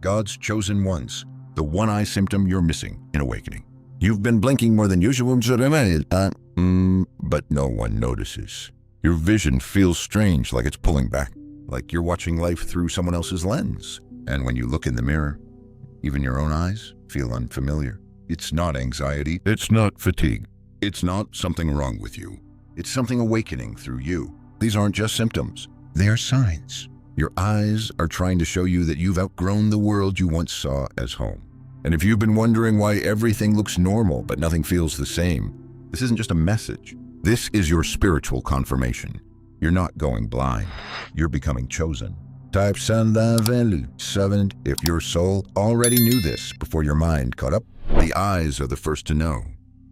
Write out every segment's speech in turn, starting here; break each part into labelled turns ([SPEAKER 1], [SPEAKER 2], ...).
[SPEAKER 1] God's chosen ones, the one-eye symptom you're missing in awakening. You've been blinking more than usual, but no one notices. Your vision feels strange, like it's pulling back, like you're watching life through someone else's lens. And when you look in the mirror, even your own eyes feel unfamiliar. It's not anxiety. It's not fatigue. It's not something wrong with you. It's something awakening through you. These aren't just symptoms. They are signs. Your eyes are trying to show you that you've outgrown the world you once saw as home. And if you've been wondering why everything looks normal but nothing feels the same, this isn't just a message. This is your spiritual confirmation. You're not going blind. You're becoming chosen. Type 7 if your soul already knew this before your mind caught up. The eyes are the first to know.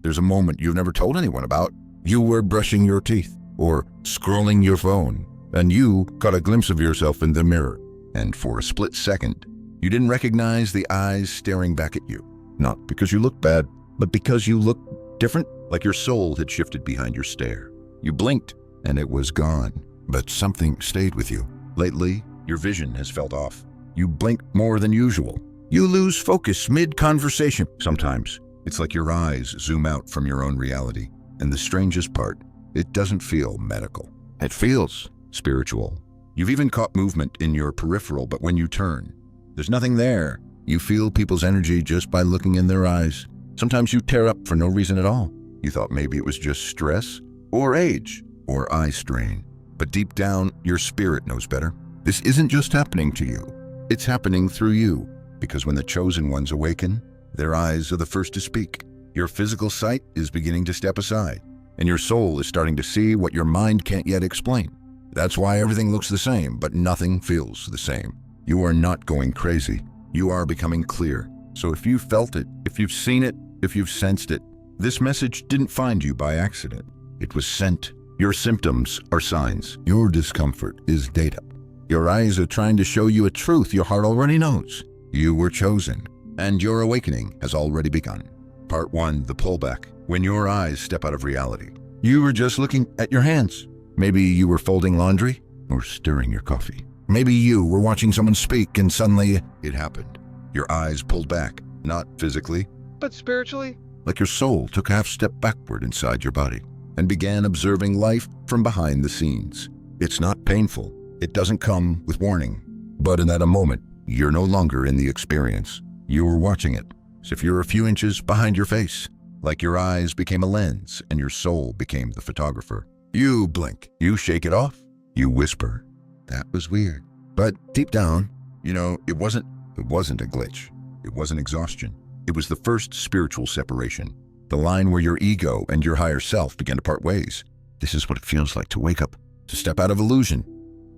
[SPEAKER 1] There's a moment you've never told anyone about. You were brushing your teeth or scrolling your phone, and you caught a glimpse of yourself in the mirror. And for a split second, you didn't recognize the eyes staring back at you. Not because you looked bad, but because you looked different, like your soul had shifted behind your stare. You blinked, and it was gone. But something stayed with you. Lately, your vision has felt off. You blink more than usual. You lose focus mid-conversation. Sometimes, it's like your eyes zoom out from your own reality. And the strangest part, it doesn't feel medical. It feels spiritual. You've even caught movement in your peripheral, but when you turn, there's nothing there. You feel people's energy just by looking in their eyes. Sometimes you tear up for no reason at all. You thought maybe it was just stress, or age, or eye strain. But deep down, your spirit knows better. This isn't just happening to you. It's happening through you. Because when the chosen ones awaken, their eyes are the first to speak. Your physical sight is beginning to step aside, and your soul is starting to see what your mind can't yet explain. That's why everything looks the same, but nothing feels the same. You are not going crazy. You are becoming clear. So if you felt it, if you've seen it, if you've sensed it, this message didn't find you by accident. It was sent. Your symptoms are signs. Your discomfort is data. Your eyes are trying to show you a truth your heart already knows. You were chosen, and your awakening has already begun. Part 1, the pullback. When your eyes step out of reality. You were just looking at your hands. Maybe you were folding laundry or stirring your coffee. Maybe you were watching someone speak and suddenly it happened. Your eyes pulled back, not physically, but spiritually. Like your soul took a half step backward inside your body and began observing life from behind the scenes. It's not painful. It doesn't come with warning. But in that moment, you're no longer in the experience. You were watching it, as if you're a few inches behind your face. Like your eyes became a lens and your soul became the photographer. You blink. You shake it off. You whisper. That was weird. But deep down, it wasn't a glitch. It wasn't exhaustion. It was the first spiritual separation. The line where your ego and your higher self began to part ways. This is what it feels like to wake up, to step out of illusion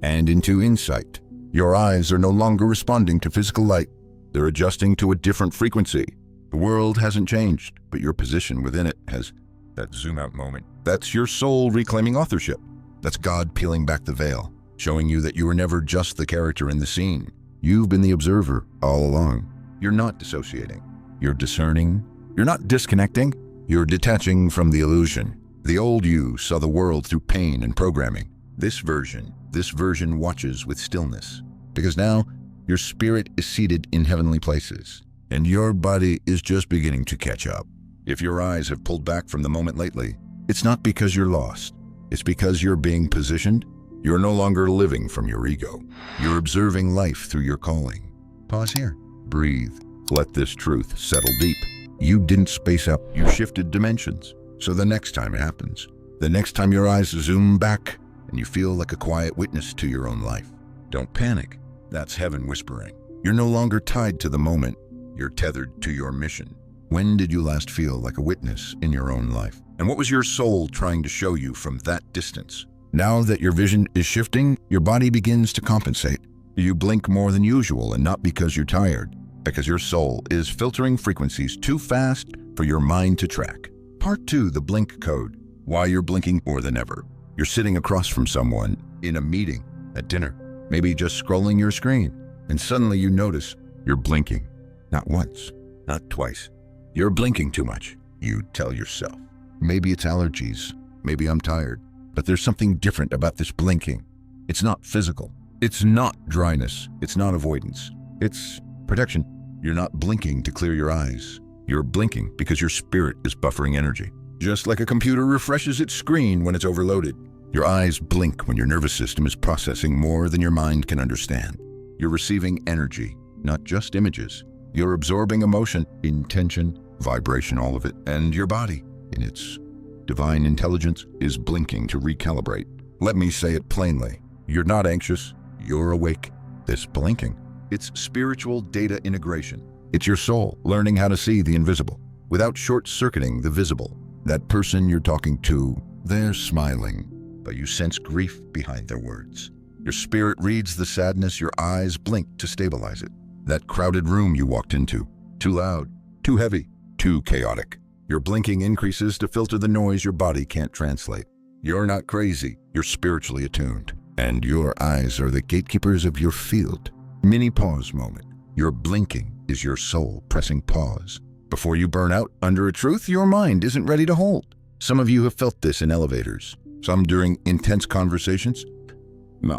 [SPEAKER 1] and into insight. Your eyes are no longer responding to physical light. They're adjusting to a different frequency. The world hasn't changed, but your position within it has. That zoom out moment. That's your soul reclaiming authorship. That's God peeling back the veil, showing you that you were never just the character in the scene. You've been the observer all along. You're not dissociating. You're discerning. You're not disconnecting. You're detaching from the illusion. The old you saw the world through pain and programming. This version watches with stillness. Because now, your spirit is seated in heavenly places, and your body is just beginning to catch up. If your eyes have pulled back from the moment lately, it's not because you're lost. It's because you're being positioned. You're no longer living from your ego. You're observing life through your calling. Pause here. Breathe. Let this truth settle deep. You didn't space up. You shifted dimensions. So the next time it happens, the next time your eyes zoom back and you feel like a quiet witness to your own life, don't panic. That's heaven whispering. You're no longer tied to the moment. You're tethered to your mission. When did you last feel like a witness in your own life? And what was your soul trying to show you from that distance? Now that your vision is shifting, your body begins to compensate. You blink more than usual, and not because you're tired, because your soul is filtering frequencies too fast for your mind to track. Part 2, the blink code. Why you're blinking more than ever. You're sitting across from someone in a meeting, at dinner, maybe just scrolling your screen, and suddenly you notice you're blinking. Not once, not twice. You're blinking too much, you tell yourself. Maybe it's allergies, maybe I'm tired, but there's something different about this blinking. It's not physical. It's not dryness. It's not avoidance. It's protection. You're not blinking to clear your eyes. You're blinking because your spirit is buffering energy. Just like a computer refreshes its screen when it's overloaded. Your eyes blink when your nervous system is processing more than your mind can understand. You're receiving energy, not just images. You're absorbing emotion, intention, vibration, all of it, and your body, in its divine intelligence, is blinking to recalibrate. Let me say it plainly. You're not anxious, you're awake. This blinking, it's spiritual data integration. It's your soul learning how to see the invisible without short-circuiting the visible. That person you're talking to, they're smiling, but you sense grief behind their words. Your spirit reads the sadness, your eyes blink to stabilize it. That crowded room you walked into, too loud, too heavy, too chaotic. Your blinking increases to filter the noise your body can't translate. You're not crazy, you're spiritually attuned. And your eyes are the gatekeepers of your field. Mini pause moment. Your blinking is your soul pressing pause. Before you burn out under a truth your mind isn't ready to hold. Some of you have felt this in elevators, some during intense conversations,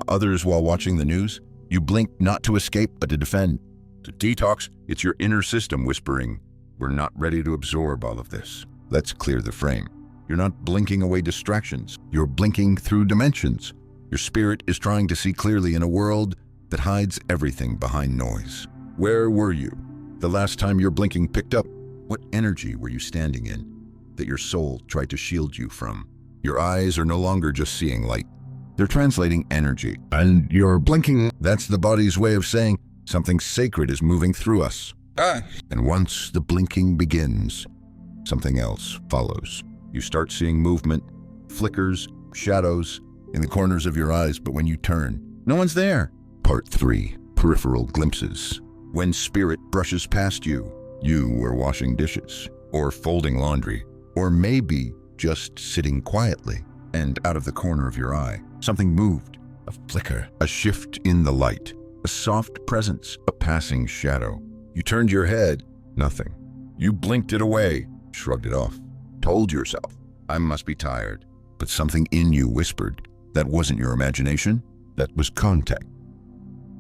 [SPEAKER 1] others while watching the news. You blink not to escape, but to defend. To detox, it's your inner system whispering, we're not ready to absorb all of this. Let's clear the frame. You're not blinking away distractions. You're blinking through dimensions. Your spirit is trying to see clearly in a world that hides everything behind noise. Where were you the last time your blinking picked up? What energy were you standing in that your soul tried to shield you from? Your eyes are no longer just seeing light. They're translating energy. And you're blinking. That's the body's way of saying something sacred is moving through us. And once the blinking begins, something else follows. You start seeing movement, flickers, shadows in the corners of your eyes, but when you turn, no one's there. Part 3, Peripheral Glimpses. When spirit brushes past you, you were washing dishes, or folding laundry, or maybe just sitting quietly, and out of the corner of your eye, something moved. A flicker, a shift in the light, a soft presence, a passing shadow. You turned your head, nothing. You blinked it away, shrugged it off, told yourself, I must be tired. But something in you whispered, that wasn't your imagination, that was contact.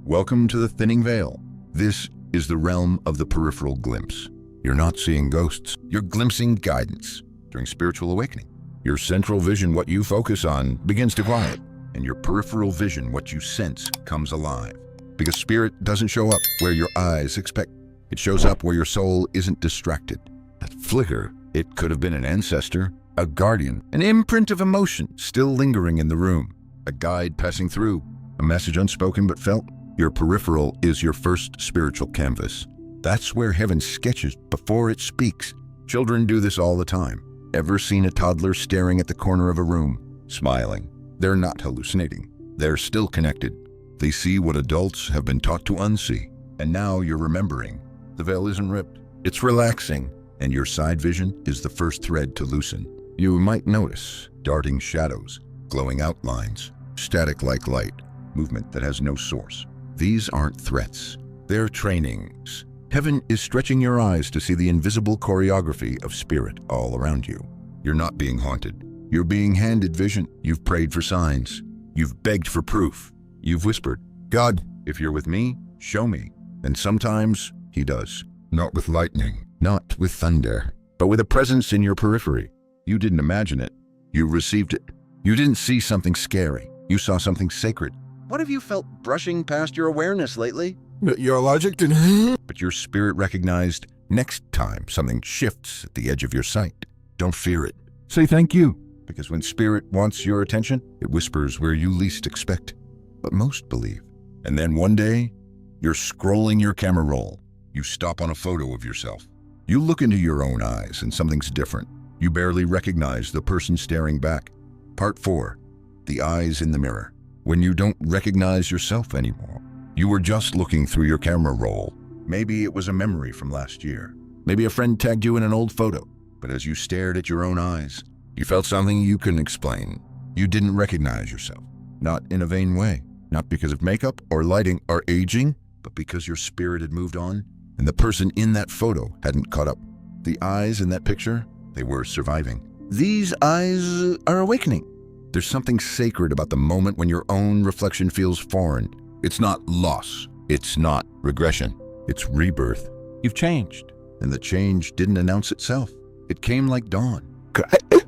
[SPEAKER 1] Welcome to the thinning veil. This is the realm of the peripheral glimpse. You're not seeing ghosts, you're glimpsing guidance during spiritual awakening. Your central vision, what you focus on, begins to quiet, and your peripheral vision, what you sense, comes alive. Because spirit doesn't show up where your eyes expect. It shows up where your soul isn't distracted. That flicker, it could have been an ancestor, a guardian, an imprint of emotion still lingering in the room, a guide passing through, a message unspoken but felt. Your peripheral is your first spiritual canvas. That's where heaven sketches before it speaks. Children do this all the time. Ever seen a toddler staring at the corner of a room, smiling? They're not hallucinating. They're still connected. They see what adults have been taught to unsee. And now you're remembering. The veil isn't ripped. It's relaxing. And your side vision is the first thread to loosen. You might notice darting shadows, glowing outlines, static like light, movement that has no source. These aren't threats. They're trainings. Heaven is stretching your eyes to see the invisible choreography of spirit all around you. You're not being haunted. You're being handed vision. You've prayed for signs. You've begged for proof. You've whispered, God, if you're with me, show me. And sometimes he does. Not with lightning, not with thunder, but with a presence in your periphery. You didn't imagine it. You received it. You didn't see something scary. You saw something sacred. What have you felt brushing past your awareness lately?
[SPEAKER 2] Your logic didn't.
[SPEAKER 1] But your spirit recognized next time something shifts at the edge of your sight. Don't fear it. Say thank you. Because when spirit wants your attention, it whispers where you least expect. But most believe. And then one day, you're scrolling your camera roll. You stop on a photo of yourself. You look into your own eyes and something's different. You barely recognize the person staring back. Part 4, the eyes in the mirror. When you don't recognize yourself anymore. You were just looking through your camera roll. Maybe it was a memory from last year. Maybe a friend tagged you in an old photo. But as you stared at your own eyes, you felt something you couldn't explain. You didn't recognize yourself. Not in a vain way. Not because of makeup or lighting or aging, but because your spirit had moved on and the person in that photo hadn't caught up. The eyes in that picture, they were surviving. These eyes are awakening. There's something sacred about the moment when your own reflection feels foreign. It's not loss. It's not regression. It's rebirth.
[SPEAKER 3] You've changed.
[SPEAKER 1] And the change didn't announce itself. It came like dawn.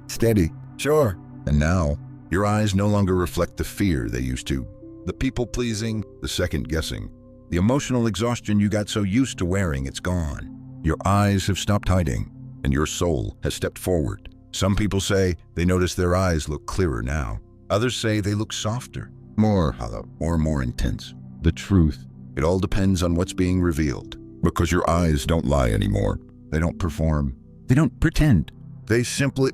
[SPEAKER 1] Steady. Sure. And now, your eyes no longer reflect the fear they used to. The people-pleasing, the second-guessing. The emotional exhaustion you got so used to wearing, it's gone. Your eyes have stopped hiding, and your soul has stepped forward. Some people say they notice their eyes look clearer now. Others say they look softer, more hollow, or more intense. The truth, it all depends on what's being revealed. Because your eyes don't lie anymore. They don't perform. They don't pretend. They simply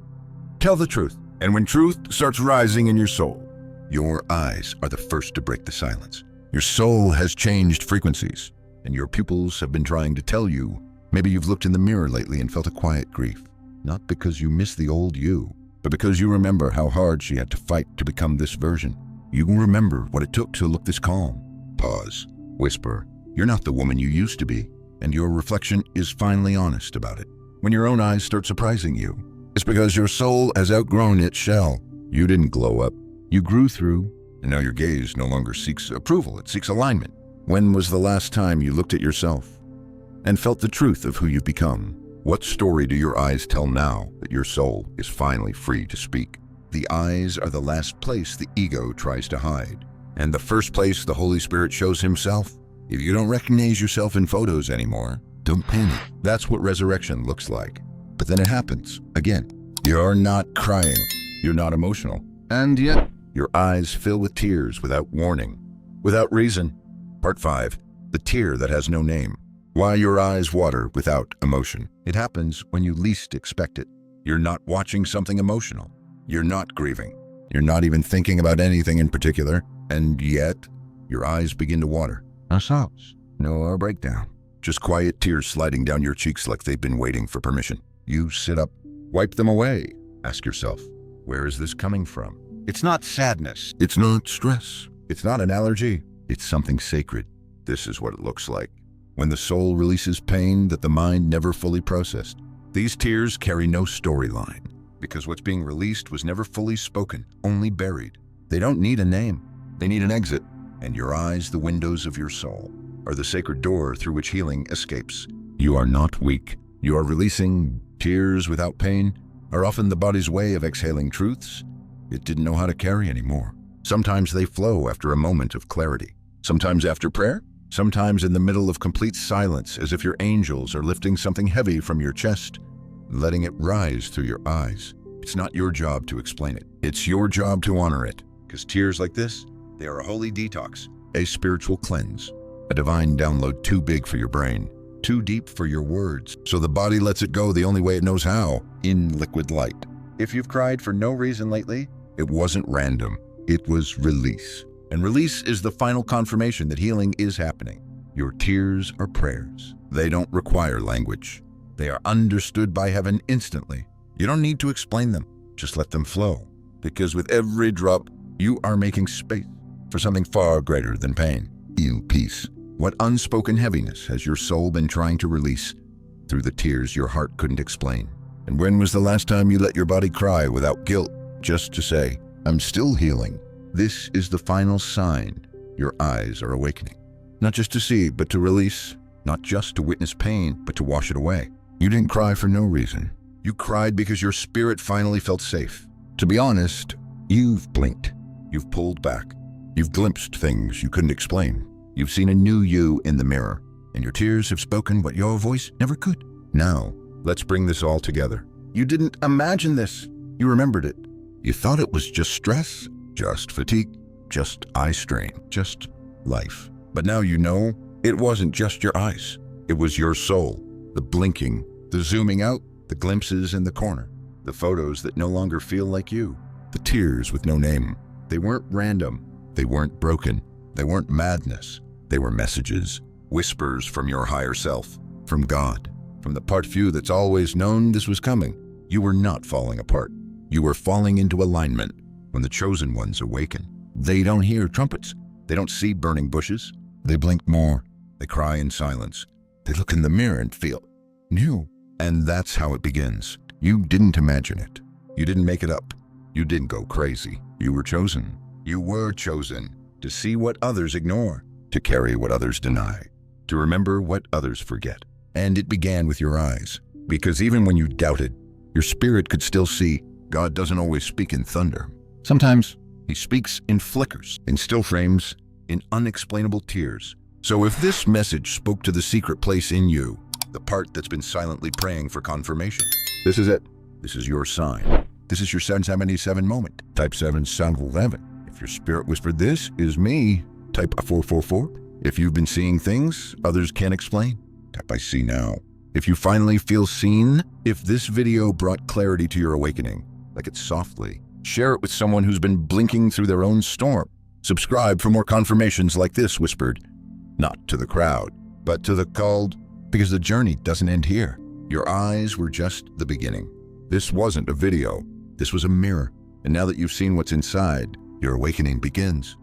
[SPEAKER 1] tell the truth. And when truth starts rising in your soul, your eyes are the first to break the silence. Your soul has changed frequencies, and your pupils have been trying to tell you. Maybe you've looked in the mirror lately and felt a quiet grief. Not because you miss the old you, but because you remember how hard she had to fight to become this version. You remember what it took to look this calm. Pause. Whisper. You're not the woman you used to be, and your reflection is finally honest about it. When your own eyes start surprising you, it's because your soul has outgrown its shell. You didn't glow up. You grew through, and now your gaze no longer seeks approval, it seeks alignment. When was the last time you looked at yourself and felt the truth of who you've become? What story do your eyes tell now that your soul is finally free to speak? The eyes are the last place the ego tries to hide, and the first place the Holy Spirit shows himself. If you don't recognize yourself in photos anymore, don't panic. That's what resurrection looks like. But then it happens again. You're not crying. You're not emotional. And yet, your eyes fill with tears without warning, without reason. Part 5. The tear that has no name. Why your eyes water without emotion. It happens when you least expect it. You're not watching something emotional. You're not grieving. You're not even thinking about anything in particular. And yet, your eyes begin to water. No sobs. No breakdown. Just quiet tears sliding down your cheeks like they've been waiting for permission. You sit up, wipe them away. Ask yourself, where is this coming from? It's not sadness. It's not stress. It's not an allergy. It's something sacred. This is what it looks like when the soul releases pain that the mind never fully processed. These tears carry no storyline because what's being released was never fully spoken, only buried. They don't need a name. They need an exit. And your eyes, the windows of your soul, are the sacred door through which healing escapes. You are not weak. You are releasing. Tears without pain are often the body's way of exhaling truths it didn't know how to carry anymore. Sometimes they flow after a moment of clarity. Sometimes after prayer. Sometimes in the middle of complete silence, as if your angels are lifting something heavy from your chest, letting it rise through your eyes. It's not your job to explain it. It's your job to honor it. Because tears like this, they are a holy detox, a spiritual cleanse, a divine download too big for your brain, too deep for your words. So the body lets it go the only way it knows how, in liquid light. If you've cried for no reason lately, it wasn't random. It was release. And release is the final confirmation that healing is happening. Your tears are prayers. They don't require language. They are understood by heaven instantly. You don't need to explain them. Just let them flow. Because with every drop, you are making space for something far greater than pain. Peace. What unspoken heaviness has your soul been trying to release through the tears your heart couldn't explain? And when was the last time you let your body cry without guilt, just to say, I'm still healing? This is the final sign your eyes are awakening. Not just to see, but to release. Not just to witness pain, but to wash it away. You didn't cry for no reason. You cried because your spirit finally felt safe. To be honest, you've blinked. You've pulled back. You've glimpsed things you couldn't explain. You've seen a new you in the mirror, and your tears have spoken what your voice never could. Now, let's bring this all together. You didn't imagine this. You remembered it. You thought it was just stress, just fatigue, just eye strain, just life. But now you know it wasn't just your eyes. It was your soul. The blinking, the zooming out, the glimpses in the corner, the photos that no longer feel like you, the tears with no name. They weren't random. They weren't broken. They weren't madness. They were messages, whispers from your higher self, from God, from the part of you that's always known this was coming. You were not falling apart. You were falling into alignment when the chosen ones awaken. They don't hear trumpets. They don't see burning bushes. They blink more. They cry in silence. They look in the mirror and feel new. And that's how it begins. You didn't imagine it. You didn't make it up. You didn't go crazy. You were chosen. You were chosen to see what others ignore, to carry what others deny. to remember what others forget. And it began with your eyes, because even when you doubted, your spirit could still see God doesn't always speak in thunder. Sometimes he speaks in flickers, in still frames, in unexplainable tears. So if this message spoke to the secret place in you, the part that's been silently praying for confirmation, this is it. This is your sign. This is your 777 moment. Type 7, sound 11. If your spirit whispered, "This is me," type 444. If you've been seeing things others can't explain, type "I see now." If you finally feel seen, if this video brought clarity to your awakening, like it softly, share it with someone who's been blinking through their own storm. Subscribe for more confirmations like this whispered, not to the crowd, but to the called, because the journey doesn't end here. Your eyes were just the beginning. This wasn't a video. This was a mirror. And now that you've seen what's inside, your awakening begins.